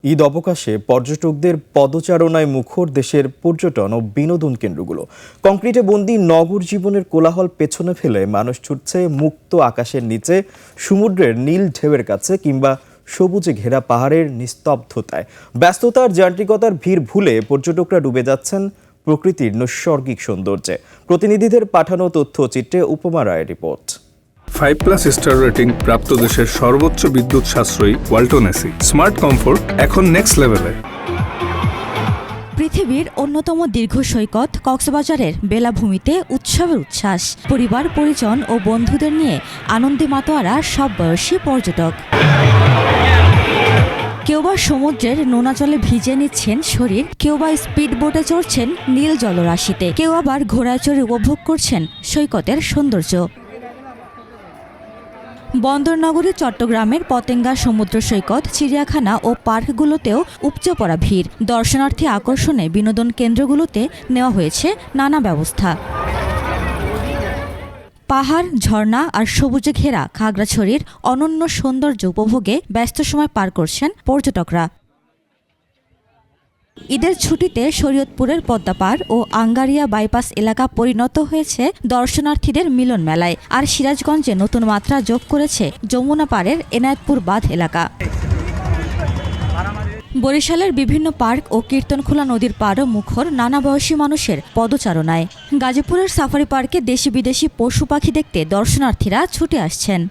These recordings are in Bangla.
ঈদ অবকাশে পর্যটকদের পদচারণায় মুখর দেশের পর্যটন ও বিনোদন কেন্দ্রগুলো। কংক্রিটে বন্দী নগর জীবনের কোলাহল পেছনে ফেলে মানুষ ছুটছে মুক্ত আকাশের নিচে, সমুদ্রের নীল ঢেউয়ের কাছে কিংবা সবুজে ঘেরা পাহাড়ের নিস্তব্ধতায়। ব্যস্ততার যান্ত্রিকতার ভিড় ভুলে পর্যটকরা ডুবে যাচ্ছেন প্রকৃতির নৈসর্গিক সৌন্দর্যে। প্রতিনিধিদের পাঠানো তথ্যচিত্রে উপমা রায়ের রিপোর্ট। 5+ স্টার রেটিং প্রাপ্ত দেশের সর্বোচ্চ বিদ্যুৎ সাশ্রয়ী ওয়ালটন এসি স্মার্ট কমফোর্ট এখন নেক্সট লেভেলে। পৃথিবীর অন্যতম দীর্ঘ সৈকত কক্সবাজারের বেলাভূমিতে উৎসবের উচ্ছ্বাস। পরিবার পরিজন ও বন্ধুদের নিয়ে আনন্দে মাতোয়ারা সব বয়সী পর্যটক। কেউ বা সমুদ্রের নোনা জলে ভিজে নিচ্ছেন শরীর, কেউ বা স্পিড বোটে চড়ছেন নীল জলরাশিতে, কেউ আবার ঘোড়ায় চড়ে উপভোগ করছেন সৈকতের সৌন্দর্য। বন্দরনগরী চট্টগ্রামের পতেঙ্গা সমুদ্র সৈকত, চিড়িয়াখানা ও পার্কগুলোতেও উপচে পড়া ভিড়। দর্শনার্থী আকর্ষণে বিনোদন কেন্দ্রগুলোতে নেওয়া হয়েছে নানা ব্যবস্থা। পাহাড়, ঝর্ণা আর সবুজে ঘেরা খাগড়াছড়ির অনন্য সৌন্দর্য উপভোগে ব্যস্ত সময় পার করছেন পর্যটকরা। ঈদের ছুটিতে শরীয়তপুরের পদ্মাপাড় ও আঙ্গারিয়া বাইপাস এলাকা পরিণত হয়েছে দর্শনার্থীদের মিলন মেলায়। আর সিরাজগঞ্জে নতুন মাত্রা যোগ করেছে যমুনা পাড়ের এনায়েতপুর বাঁধ এলাকা। বরিশালের বিভিন্ন পার্ক ও কীর্তনখোলা নদীর পাড়ও মুখর নানা বয়সী মানুষের পদচারণায়। গাজীপুরের সাফারি পার্কে দেশি বিদেশি পশু পাখি দেখতে দর্শনার্থীরা ছুটে আসছেন।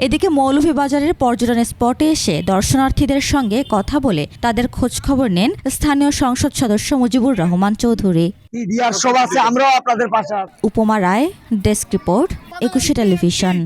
এদিকে মৌলভীবাজারের পর্যটন স্পটে এসে দর্শনার্থীদের সঙ্গে কথা বলে তাদের খোঁজখবর নেন স্থানীয় সংসদ সদস্য মুজিবুর রহমান চৌধুরী। উপমা রায়, ডেস্ক রিপোর্ট, 21 টেলিভিশন।